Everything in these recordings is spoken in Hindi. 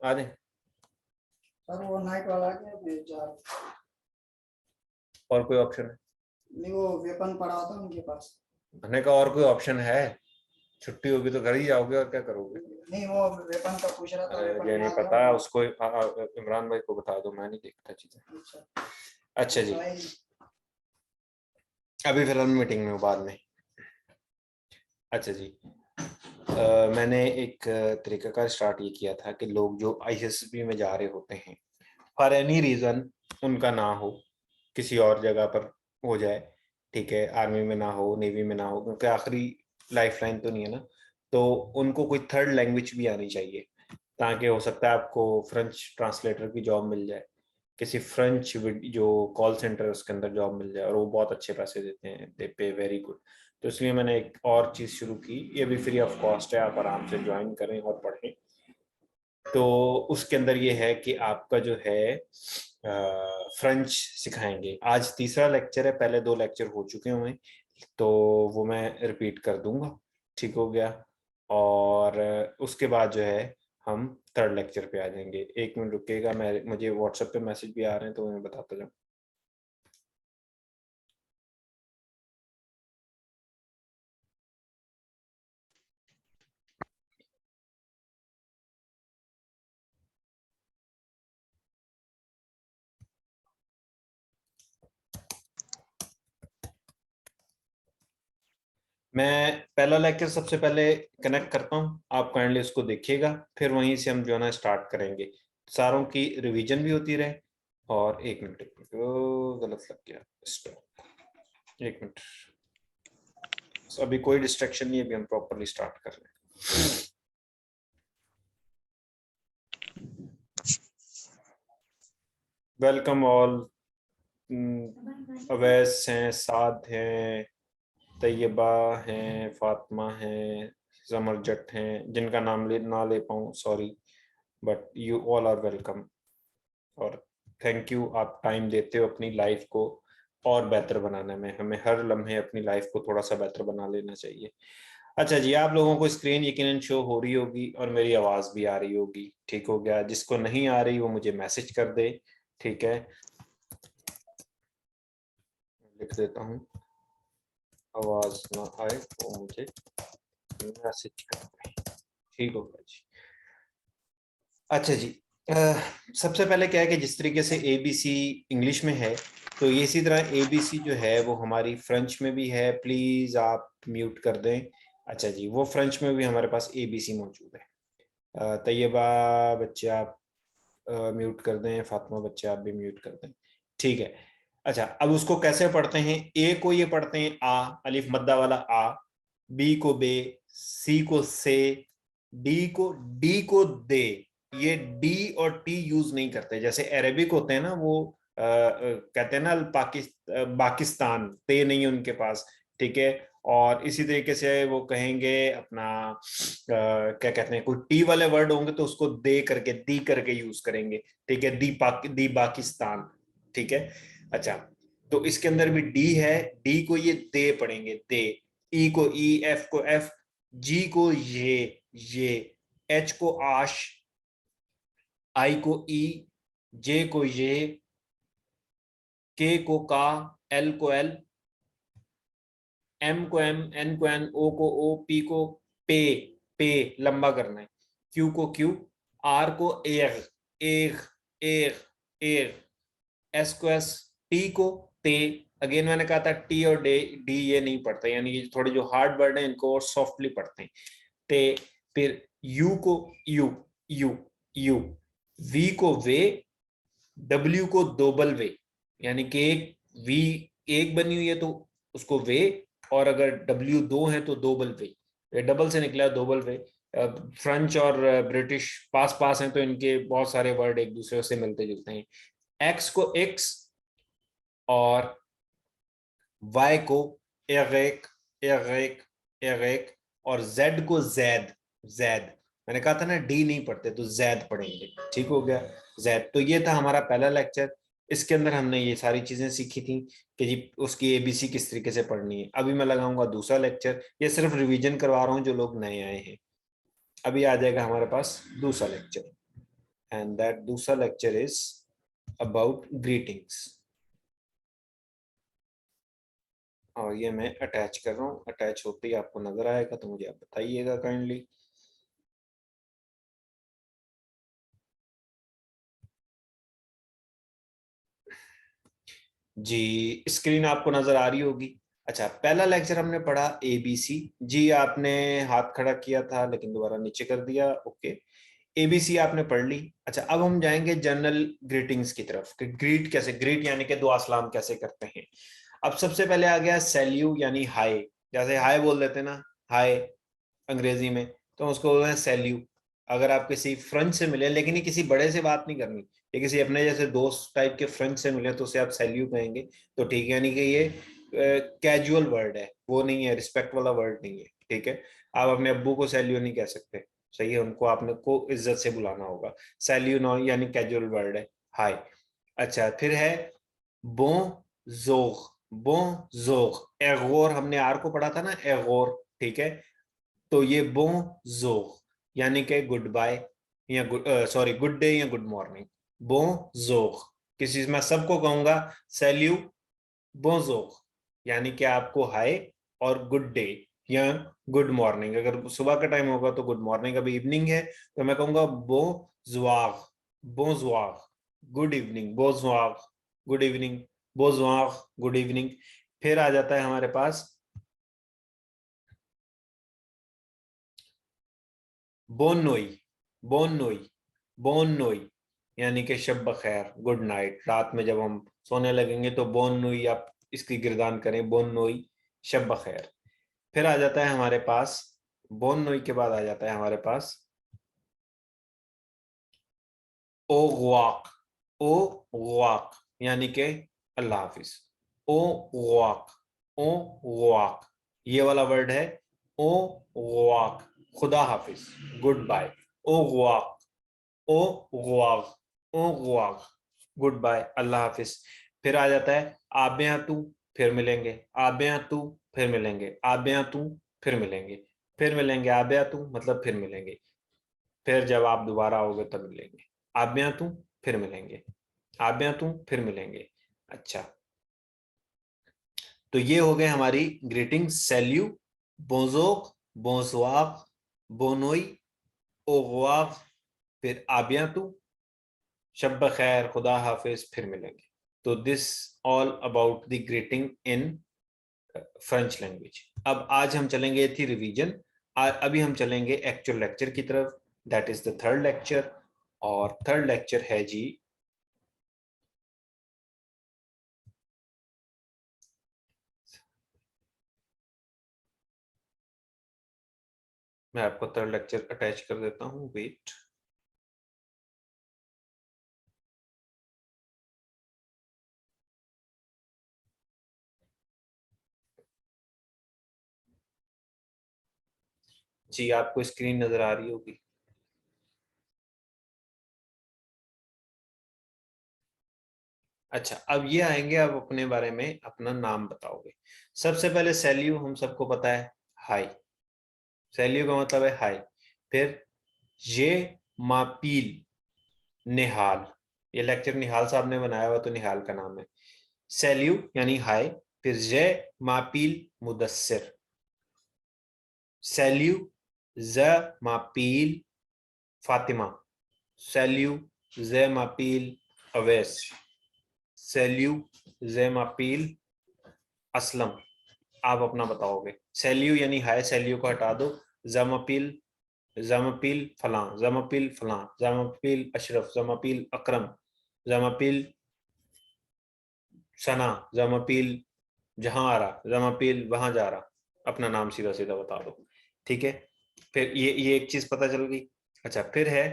आ जाए। सर वो नाइट वाला क्या भेज जा और कोई ऑप्शन है? नहीं, वो वेपन पड़ा होता उनके पास। मैंने कहा और कोई ऑप्शन है? छुट्टी होगी तो घर ही जाओगे और क्या करोगे? नहीं, वो वेपन का पूछ रहा था, अरे वेपन मुझे नहीं मिला पता, था। उसको इमरान भाई को बता दो, मैं नहीं देखता चीजें। अच्छा अच्छा जी, भाई। अभी फिलहाल मीटिंग में हूँ, बाद में। अच्छा जी, मैंने एक तरीकाकार स्टार्ट ये किया था कि लोग जो आईएसबी में जा रहे होते हैं, फॉर एनी रीजन उनका ना हो, किसी और जगह पर हो जाए, ठीक है, आर्मी में ना हो, नेवी में ना हो, क्योंकि आखिरी लाइफलाइन तो नहीं है ना, तो उनको कोई थर्ड लैंग्वेज भी आनी चाहिए, ताकि हो सकता है आपको फ्रेंच ट्रांसलेटर की जॉब मिल जाए, किसी फ्रेंच जो कॉल सेंटर है उसके अंदर जॉब मिल जाए, और वो बहुत अच्छे पैसे देते हैं, दे पे वेरी गुड। तो इसलिए मैंने एक और चीज़ शुरू की, ये भी फ्री ऑफ कॉस्ट है, आप आराम से ज्वाइन करें और पढ़ें। तो उसके अंदर ये है कि आपका जो है फ्रेंच सिखाएंगे। आज तीसरा लेक्चर है, पहले 2 लेक्चर हो चुके हुए हैं, तो वो मैं रिपीट कर दूंगा, ठीक हो गया। और उसके बाद जो है हम थर्ड लेक्चर पे आ जाएंगे। 1 मिनट रुकेगा, मैं मुझे व्हाट्सएप पे मैसेज भी आ रहे हैं तो मैं बताता जाऊँ। मैं पहला लेक्चर सबसे पहले कनेक्ट करता हूँ, आप काइंडली उसको देखिएगा, फिर वहीं से हम जो है ना स्टार्ट करेंगे, सारों की रिवीजन भी होती रहे। और 1 मिनट, गलत लग गया, स्टॉप, 1 मिनट। अभी कोई डिस्ट्रैक्शन नहीं है, अभी हम प्रॉपरली स्टार्ट कर रहे हैं। Welcome all. अवैस हैं, साद हैं, तैयबा हैं, फातिमा हैं, जमरजट हैं, जिनका नाम ना ले पाऊँ sorry, but you all are welcome. और थैंक यू, आप टाइम देते हो अपनी लाइफ को और बेहतर बनाने में, हमें हर लम्हे अपनी लाइफ को थोड़ा सा बेहतर बना लेना चाहिए। अच्छा जी, आप लोगों को स्क्रीन यकीनन शो हो रही होगी और मेरी आवाज़ भी आ रही होगी, ठीक हो गया। जिसको नहीं आ रही वो मुझे मैसेज कर दे, ठीक है, लिख देता हूँ, आवाज़ ना आए वो मुझे मैसेज कर दे, ठीक होगा जी। अच्छा जी, सबसे पहले क्या है कि जिस तरीके से ABC इंग्लिश में है, तो ये इसी तरह ABC जो है वो हमारी फ्रेंच में भी है। प्लीज आप म्यूट कर दें। अच्छा जी, वो फ्रेंच में भी हमारे पास ABC मौजूद है। तैयबा बच्चे आप म्यूट कर दें, फातिमा बच्चे आप भी म्यूट कर दें, ठीक है। अच्छा, अब उसको कैसे पढ़ते हैं? ए को ये पढ़ते हैं आ, अलिफ मद्दा वाला आ, बी को बे, सी को से, डी को दे। ये डी और टी यूज नहीं करते, जैसे अरेबिक होते हैं ना, वो कहते हैं ना पाकिस्तान, ते नहीं है उनके पास, ठीक है। और इसी तरीके से वो कहेंगे अपना क्या कहते हैं, कोई टी वाले वर्ड होंगे तो उसको दे करके, दी करके यूज करेंगे, ठीक है, दी पाकिस्तान, ठीक है। अच्छा, तो इसके अंदर भी डी है, डी को ये दे पढ़ेंगे, दे। ई को ई, एफ को एफ, जी को ये, एच को आश, आई को ई, जे को ये, के को का, एल को एल, एम को एम, एन को एन, ओ को ओ, पी को पे, पे लंबा करना है, क्यू को क्यू, आर को egg, egg, egg, egg, S को एस, टी को ते। अगेन मैंने कहा था टी और डे डी ये नहीं पढ़ते, यानी कि थोड़े जो हार्ड वर्ड है इनको और सॉफ्टली पढ़ते हैं, ते। फिर यू को यू, यू, यू, वी को वे, डब्ल्यू को दोबल वे, यानी कि एक वी एक बनी हुई है तो उसको वे, और अगर डब्ल्यू दो है तो दोबल वे, डबल से निकला दोबल वे। फ्रेंच और ब्रिटिश पास पास हैं तो इनके बहुत सारे वर्ड एक दूसरे से मिलते जुलते हैं। एक्स को एक्स, और वाई को एगेक, एगेक, एगेक, और जेड को जैद, जैद। मैंने कहा था ना डी नहीं पढ़ते तो जैद पढ़ेंगे, ठीक हो गया, जैद। तो ये था हमारा पहला लेक्चर, इसके अंदर हमने ये सारी चीजें सीखी थी कि जी उसकी ABC किस तरीके से पढ़नी है। अभी मैं लगाऊंगा दूसरा लेक्चर, ये सिर्फ रिवीजन करवा रहा हूँ जो लोग नए आए हैं। अभी आ जाएगा हमारे पास दूसरा लेक्चर। and that दूसरा lecture is about greetings. और ये मैं अटैच कर रहा हूँ, अटैच होते ही आपको नजर आएगा तो मुझे आप बताइएगा काइंडली। जी स्क्रीन आपको नजर आ रही होगी। अच्छा पहला लेक्चर हमने पढ़ा ABC। जी आपने हाथ खड़ा किया था लेकिन दोबारा नीचे कर दिया, ओके। ABC आपने पढ़ ली। अच्छा अब हम जाएंगे जनरल ग्रीटिंग्स की तरफ कि ग्रीट कैसे, ग्रीट यानी कि दुआ सलाम कैसे करते हैं। अब सबसे पहले आ गया सैल्यू यानी हाय, जैसे हाय बोल देते हैं ना, हाय अंग्रेजी में, तो उसको बोलते हैं सैल्यू। अगर आप किसी फ्रेंड से मिले, लेकिन ये किसी बड़े से बात नहीं करनी, ये किसी अपने जैसे दोस्त टाइप के फ्रेंड से मिले तो उसे आप सैल्यू कहेंगे, तो ठीक है। यानी कि ये कैजुअल वर्ड है, वो नहीं है, रिस्पेक्ट वाला वर्ड नहीं है, ठीक है। आप अपने अब्बू को सैल्यू नहीं कह सकते, सही है, उनको आपने को इज्जत से बुलाना होगा। सैल्यू नो यानी कैजुअल वर्ड है, हाय। अच्छा फिर है बोंजोर, बोंजोर, एगोर, हमने आर को पढ़ा था ना, एगोर, ठीक है। तो ये बोंजोर यानी कि गुड बाय या सॉरी गुड डे या गुड मॉर्निंग, बोंजोर। किसी मैं सबको कहूंगा सैल्यू बोंजोर, यानी कि आपको हाय और गुड डे या गुड मॉर्निंग। अगर सुबह का टाइम होगा तो गुड मॉर्निंग, अभी इवनिंग है तो मैं कहूंगा bonjour, bonjour, good evening, bonjour, good evening, bonjour, good evening. फिर आ जाता है हमारे पास बोन नोई, बोन नोई, बोन नोई, यानी कि शब बखैर, गुड नाइट। रात में जब हम सोने लगेंगे तो बोन नोई आप इसकी गिरदान करें, बोन नोई, शब बखैर। फिर आ जाता है हमारे पास, बोन नोई के बाद आ जाता है हमारे पास ओ गुआक, ओ गुआक, यानी कि अल्लाह हाफिज। ओ गुआक, ओ गुआक, ये वाला वर्ड है ओ गुआक, खुदा हाफिज, गुड बाय। ओ गुआक, ओ गुआक, ओ गुआक, गुड बाय, अल्लाह हाफिज। फिर आ जाता है आबे तू, फिर मिलेंगे, आबे तू, फिर मिलेंगे, आबे तू, फिर मिलेंगे, फिर मिलेंगे, आबे तू मतलब फिर मिलेंगे, फिर जब आप दोबारा आओगे तब मिलेंगे, आबे तू, फिर मिलेंगे, आबे तू, फिर मिलेंगे। अच्छा तो ये हो गए हमारी ग्रीटिंग, सैल्यू, बोंजोक, बोंसवाक, बोनोई, ओगवाक, फिर आबिया तू, शब खैर, खुदा हाफिज, फिर मिलेंगे। तो this all about the greeting in French language. अब आज हम चलेंगे थी रिवीजन, अभी हम चलेंगे एक्चुअल लेक्चर की तरफ, that is the third lecture. और थर्ड लेक्चर है जी, मैं आपको थर्ड लेक्चर अटैच कर देता हूँ, वेट। जी आपको स्क्रीन नजर आ रही होगी। अच्छा अब ये आएंगे, अब अपने बारे में अपना नाम बताओगे। सबसे पहले सैल्यू हम सबको पता है, हाय, सैल्यू का मतलब है हाय। फिर ये मापील, निहाल, ये लेक्चर निहाल साहब ने बनाया हुआ तो निहाल का नाम है। सैल्यू यानी हाय, फिर जे मापील मुदस्सिर, सैल्यू ज मापील फातिमा, सैल्यू जे मापील अवैस, सैल्यू जे मापील असलम। आप अपना बताओगे। सैल्यू यानी हाय, सैल्यू को हटा दो, जमपील, जमपील फलां, जमपील फलां, जमपील अशरफ, जमपील अकरम, जमपील सना, जमपील जहां आ रहा, जमपील वहां जा रहा, अपना नाम सीधा सीधा बता दो, ठीक है। फिर ये एक चीज पता चल गई। अच्छा फिर है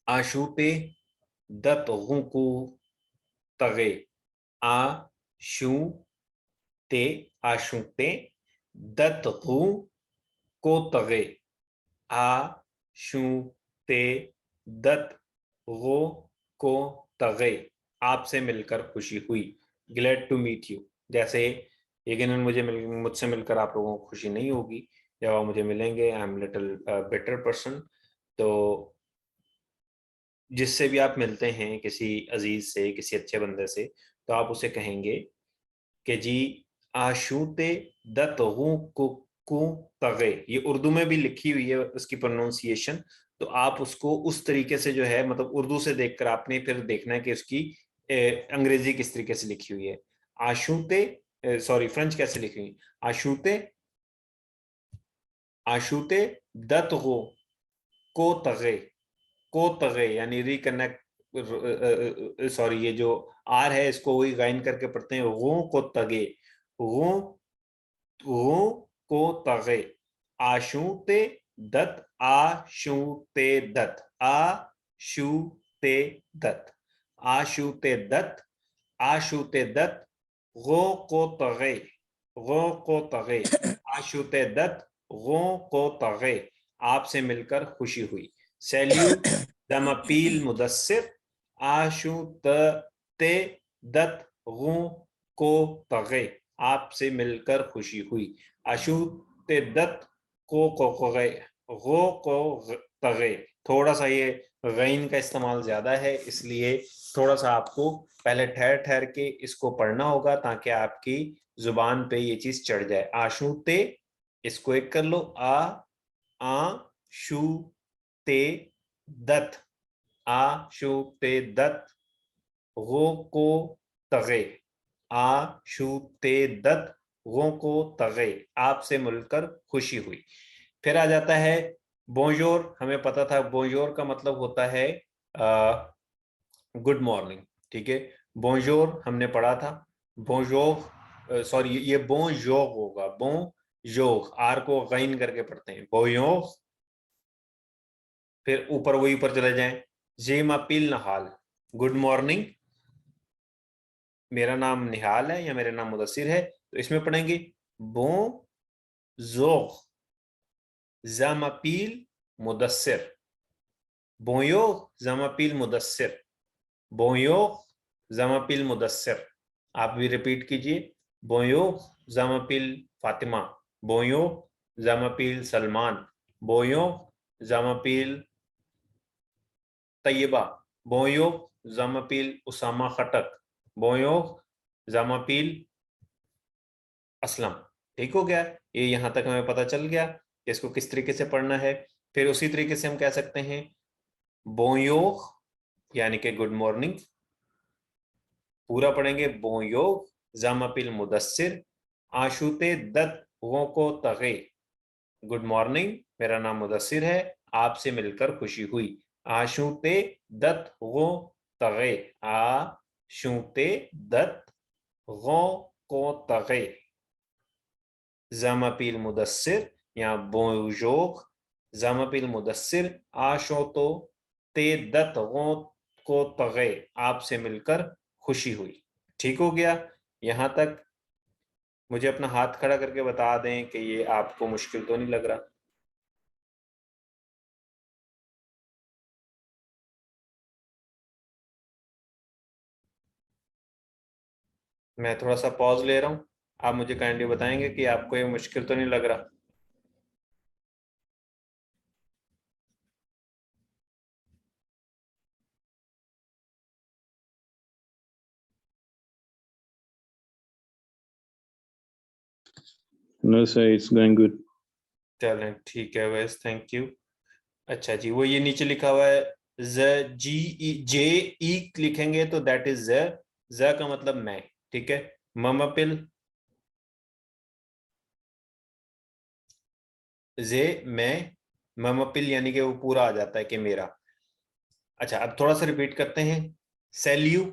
आशूते दत को तगे, आ शू ते, आशूते दत को तगे, आ शू ते दत वो को तगे, आपसे मिलकर खुशी हुई, ग्लैड टू मीट यू। जैसे यकीनन मुझसे मिलकर आप लोगों को खुशी नहीं होगी, जब आप मुझे मिलेंगे, I am little better person, तो जिससे भी आप मिलते हैं, किसी अजीज से, किसी अच्छे बंदे से, तो आप उसे कहेंगे कि जी आशूते दतगू कु तगे। ये उर्दू में भी लिखी हुई है उसकी प्रोनाउंसिएशन, तो आप उसको उस तरीके से जो है, मतलब उर्दू से देखकर आपने फिर देखना है कि उसकी अंग्रेजी किस तरीके से लिखी हुई है। आशूते, सॉरी फ्रेंच कैसे लिखी हुई, आशूते, आशूते दतगू को तगे, को तगे यानी रिकनेक्ट, सॉरी ये जो आर है इसको वही गाइन करके पढ़ते हैं, गो को तगे, गो, गो को तगे, आशूते दत, आशूते दत, आशूते दत, आशूते दत, आशूते दत, गो को तगे, गो को तगे, आशूते दत, गो को तगे। आपसे मिलकर खुशी हुई। सैल्यूट दमपील मुदस्सिर, आशु ते दत गु को तगे। आपसे मिलकर खुशी हुई। आशु ते दत को गए, गो को तगे। थोड़ा सा ये गैन का इस्तेमाल ज्यादा है, इसलिए थोड़ा सा आपको पहले ठहर ठहर के इसको पढ़ना होगा ताकि आपकी जुबान पे ये चीज चढ़ जाए। आशु ते, इसको एक कर लो, आ शु ते दत, आ शु ते दत गो को तगे, आ शु ते दत गो को तगे। आपसे मिलकर खुशी हुई। फिर आ जाता है बोंजोर। हमें पता था बोंजोर का मतलब होता है गुड मॉर्निंग, ठीक है। बोंजोर हमने पढ़ा था। बोंजोर, सॉरी ये बोंजोग होगा, बोंजोग, आर को गैन करके पढ़ते हैं, बोंजोग। फिर ऊपर वही ऊपर चले जाएं, जेमा पील नहाल, गुड मॉर्निंग, मेरा नाम निहाल है या मेरा नाम मुदस्सिर है, तो इसमें पढ़ेंगे बो जोग जामापील मुदस्सिर, बोयो जामापील मुदस्सिर, बोयो जामापील मुदस्सिर। आप भी रिपीट कीजिए, बोयो जामापील फातिमा, बोयो जामापील सलमान, बोयो जामापील तैयबा, बोयो जामापील उसामा खटक, बोयो जामापील असलम। ठीक हो गया, ये यहां तक हमें पता चल गया कि इसको किस तरीके से पढ़ना है। फिर उसी तरीके से हम कह सकते हैं बोयो यानी कि गुड मॉर्निंग, पूरा पढ़ेंगे, बोयो जामापील मुदस्सिर, आशूते दत वो को तगे, गुड मॉर्निंग, मेरा नाम मुदस्सिर है, आपसे मिलकर खुशी हुई। आशूते दत वो तगे, आशूते दत वो को तगे, जामापील मुदस्सिर या बोजोग जामापील मुदस्सिर, आशोतो ते दत वो को तगे, आपसे मिलकर खुशी हुई। ठीक हो गया यहां तक? मुझे अपना हाथ खड़ा करके बता दें कि ये आपको मुश्किल तो नहीं लग रहा। मैं थोड़ा सा पॉज ले रहा हूँ, आप मुझे काइंडली बताएंगे कि आपको ये मुश्किल तो नहीं लग रहा। No, sir, it's going good. चलें ठीक है वैस, थैंक यू। अच्छा जी, वो ये नीचे लिखा हुआ है ज, जी ई जे ई लिखेंगे तो दैट इज ज का मतलब मैं, ठीक है। ममपिल जे मैं, ममपिल यानी कि वो पूरा आ जाता है कि मेरा। अच्छा अब थोड़ा सा रिपीट करते हैं। सैल्यू,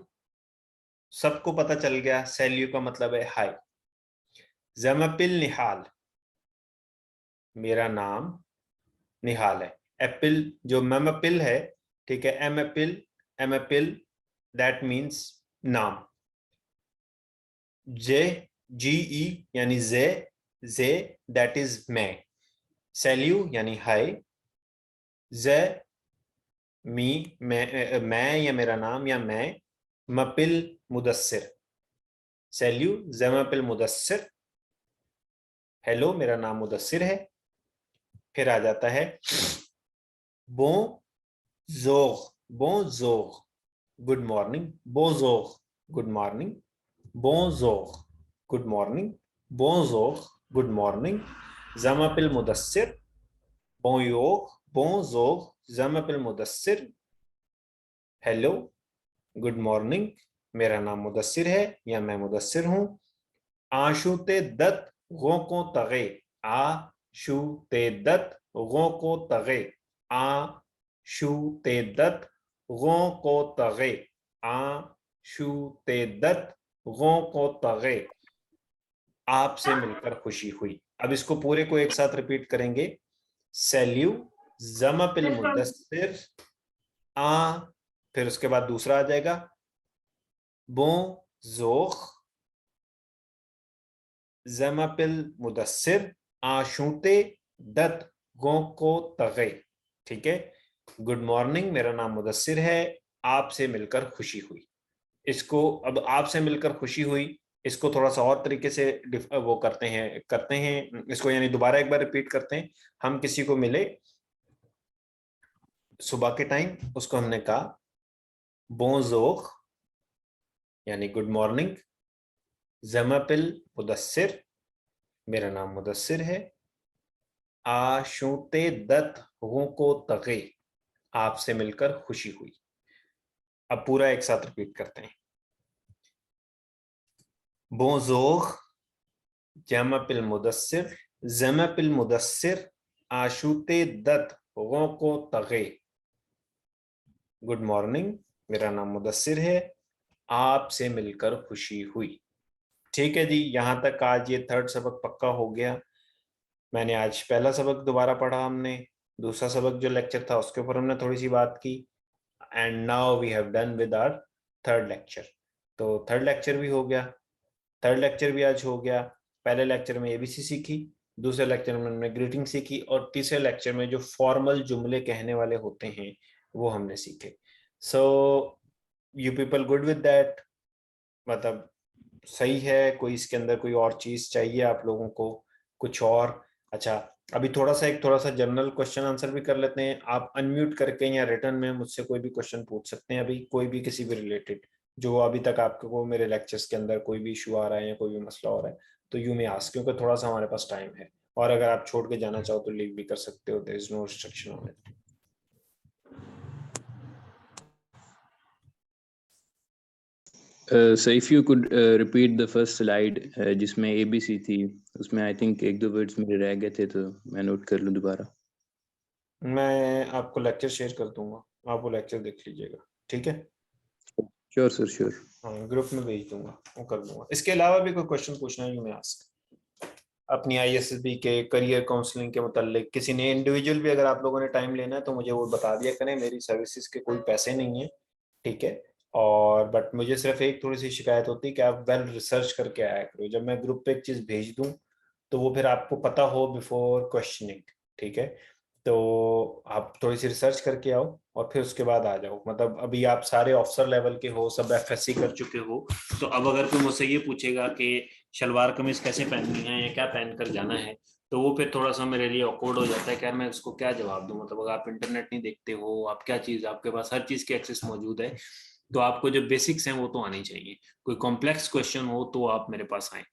सबको पता चल गया, सैल्यू का मतलब है हाय। जमपिल निहाल, मेरा नाम निहाल है। एप्पल जो मेमपिल है, ठीक है, एमएपिल, एमएपिल दैट मीन्स नाम। जे, जी ई यानी जे दैट इज मैं। सैल्यू यानी हाय, जे मी मैं या मेरा नाम या मैं, मपिल मुदस्सिर, सैल्यू जमपिल मुदस्सिर, हेलो मेरा नाम मुदस्सिर है। फिर आ जाता है बो जोग, bonjour, good morning. Bonjour, good morning. Bonjour, good morning. Bonjour, good morning. Je m'appelle Mudassir. Bonjour, bonjour. Je m'appelle Mudassir. Hello, good morning, मेरा नाम मुदस्सिर है या मैं मुदस्सिर हूं. आशुते दत्त गो को तगे. आशुते दत्त गो को तगे. आशुते दत्त गो को तगे. आशुते दत्त गो को तगे. आपसे मिलकर खुशी हुई. अब इसको पूरे को एक साथ रिपीट करेंगे. सैल्यू जमपिल मुदस्सिर. आ, फिर उसके बाद दूसरा आ जाएगा bonjour, je m'appelle Mudassir. आशूते Dutt गो को तगे. ठीक है. गुड मॉर्निंग, मेरा नाम मुदस्सिर है, आपसे मिलकर खुशी हुई. इसको अब आपसे मिलकर खुशी हुई, इसको थोड़ा सा और तरीके से वो करते हैं इसको, यानी दोबारा एक बार रिपीट करते हैं. हम किसी को मिले सुबह के टाइम, उसको हमने कहा bonjour यानी good morning. je m'appelle Mudassir, मेरा नाम मुदस्सिर है. आशूते दत्त गो को तगे. आपसे मिलकर खुशी हुई. अब पूरा एक साथ रिपीट करते हैं. bonjour, je m'appelle Mudassir. je m'appelle Mudassir. आशूते Dutt गो को तगे. गुड मॉर्निंग, मेरा नाम मुदस्सिर है, आपसे मिलकर खुशी हुई. ठीक है जी, यहां तक आज ये थर्ड सबक पक्का हो गया. मैंने आज पहला सबक दोबारा पढ़ा, हमने दूसरा सबक जो लेक्चर था उसके ऊपर हमने थोड़ी सी बात की. And now we have done with our third lecture. तो थर्ड लेक्चर भी हो गया, थर्ड लेक्चर भी आज हो गया. पहले लेक्चर में एबीसी सीखी, दूसरे लेक्चर में हमने ग्रीटिंग सीखी, और तीसरे लेक्चर में जो फॉर्मल जुमले कहने वाले होते हैं वो हमने सीखे. So you people good with that? मतलब सही है? कोई इसके अंदर कोई और चीज चाहिए आप लोगों को, कुछ और? अच्छा, अभी थोड़ा सा जनरल क्वेश्चन आंसर भी कर लेते हैं. आप अनम्यूट करके या रिटर्न में मुझसे कोई भी क्वेश्चन पूछ सकते हैं, अभी कोई भी किसी भी रिलेटेड, जो अभी तक आपको मेरे लेक्चर्स के अंदर कोई भी इशू आ रहा है या कोई भी मसला हो रहा है, तो यू मे आस्क, क्योंकि थोड़ा सा हमारे पास टाइम है. और अगर आप छोड़ के जाना चाहो तो लीव भी कर सकते हो, there is no restriction on it. So if you could repeat the first slide जिसमें ABC थी, उसमें I think एक दो वर्ड्स मेरे रह गए थे, तो मैं नोट कर लूँ दोबारा. मैं आपको लेक्चर शेयर कर दूंगा, आप वो लेक्चर देख लीजिएगा. ठीक है? Sure sir, sure. हाँ, ग्रुप में भेज दूंगा, वो कर दूंगा. इसके अलावा भी कोई क्वेश्चन पूछना है, यू मे आस्क. अपनी ISSB के करियर काउंसलिंग के मुतालिक किसी ने इंडिविजुअल भी अगर आप लोगों ने टाइम लेना है तो मुझे वो बता दिया करें. मेरी सर्विसेज के कोई पैसे नहीं है, ठीक है? और बट मुझे सिर्फ एक थोड़ी सी शिकायत होती है कि आप वेल रिसर्च करके आया करो. जब मैं ग्रुप पे एक चीज भेज दूं तो वो फिर आपको पता हो बिफोर क्वेश्चनिंग. ठीक है? तो आप थोड़ी सी रिसर्च करके आओ और फिर उसके बाद आ जाओ. मतलब अभी आप सारे ऑफिसर लेवल के हो, सब FSC कर चुके हो, तो अब अगर कोई मुझसे ये पूछेगा कि शलवार कमीज कैसे पहननी है या क्या पहन कर जाना है, तो वो फिर थोड़ा सा मेरे लिए ऑकवर्ड हो जाता है कि यार मैं उसको क्या जवाब दूं. मतलब अगर आप इंटरनेट नहीं देखते हो, आप क्या चीज, आपके पास हर चीज की एक्सेस मौजूद है, तो आपको जो बेसिक्स हैं वो तो आनी चाहिए. कोई कॉम्प्लेक्स क्वेश्चन हो तो आप मेरे पास आए.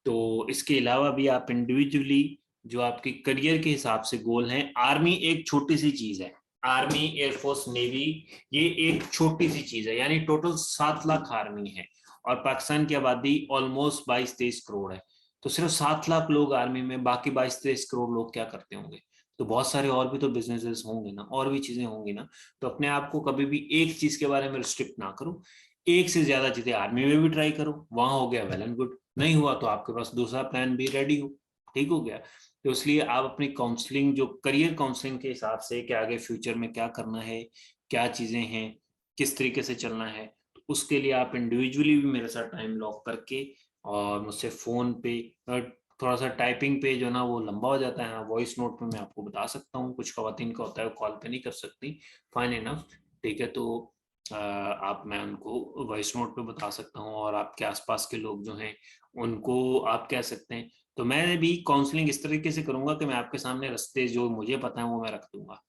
तो इसके अलावा भी आप इंडिविजुअली जो आपके करियर के हिसाब से गोल हैं, आर्मी एक छोटी सी चीज है, आर्मी, एयरफोर्स, नेवी, ये एक छोटी सी चीज है. यानी टोटल 7 लाख आर्मी है और पाकिस्तान की आबादी ऑलमोस्ट 22-23 करोड़ है. तो सिर्फ 7 लाख लोग आर्मी में, बाकी 22-23 करोड़ लोग क्या करते होंगे? तो बहुत सारे और भी तो बिजनेसेस होंगे ना, और भी चीजें होंगी ना. तो अपने आप को कभी भी एक चीज के बारे में रिस्ट्रिक्ट ना करो. एक से ज्यादा चीजें आर्मी में भी ट्राई करो, वहां हो गया वेल एंड गुड, नहीं हुआ तो आपके पास दूसरा प्लान भी रेडी हो. ठीक हो गया? तो इसलिए आप अपनी काउंसलिंग, जो करियर काउंसलिंग के हिसाब से कि आगे फ्यूचर में क्या करना है, क्या चीजें हैं, किस तरीके से चलना है, तो उसके लिए आप इंडिविजुअली भी मेरे साथ टाइम लॉक करके और मुझसे फोन पे, थोड़ा सा टाइपिंग पे जो ना वो लंबा हो जाता है, वॉइस नोट पे मैं आपको बता सकता हूँ. कुछ खवातीन का होता है वो कॉल पे नहीं कर सकती, फाइन इनफ. ठीक है? तो आप, मैं उनको वॉइस नोट पे बता सकता हूँ, और आपके आसपास के लोग जो हैं उनको आप कह सकते हैं. तो मैं भी काउंसलिंग इस तरीके से करूंगा कि मैं आपके सामने रास्ते जो मुझे पता है वो मैं रख दूंगा.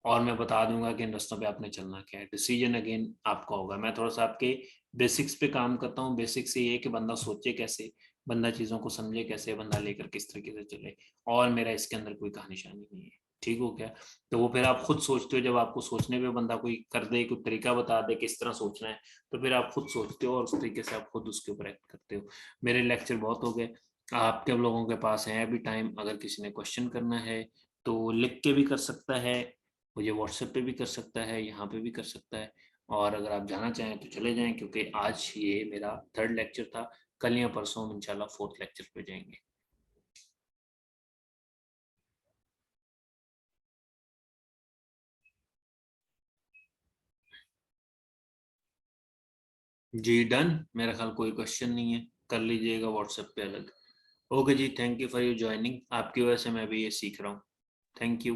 और मैं बता दूंगा कि इन रास्तों पे आपने चलना क्या है। डिसीजन अगेन आपका होगा। मैं थोड़ा सा आपके बेसिक्स पे काम करता हूँ। बेसिक्स ये है कि बंदा सोचे कैसे, बंदा चीज़ों को समझे कैसे, बंदा लेकर किस तरीके से चले, और मेरा इसके अंदर कोई कहानी शानी नहीं है। ठीक हो गया? तो वो फिर आप खुद सोचते हो, जब आपको सोचने पे बंदा कोई कर दे, कोई तरीका बता दे किस तरह सोचना है, तो फिर आप खुद सोचते हो और उस तरीके से आप खुद उसके ऊपर एक्ट करते हो। मेरे लेक्चर बहुत हो गए, आपके लोगों के पास है अभी टाइम, अगर किसी ने क्वेश्चन करना है तो लिख के भी कर सकता है, मुझे व्हाट्सएप पे भी कर सकता है, यहाँ पे भी कर सकता है। और अगर आप जाना चाहें तो चले जाएं, क्योंकि आज ये मेरा 3rd लेक्चर था। कल या परसों हम इंशाल्लाह 4th लेक्चर पे जाएंगे। जी डन, मेरा ख्याल कोई क्वेश्चन नहीं है, कर लीजिएगा व्हाट्सएप पे अलग। ओके जी, thank you for your joining. आपकी वजह से मैं भी ये सीख रहा हूँ। Thank you.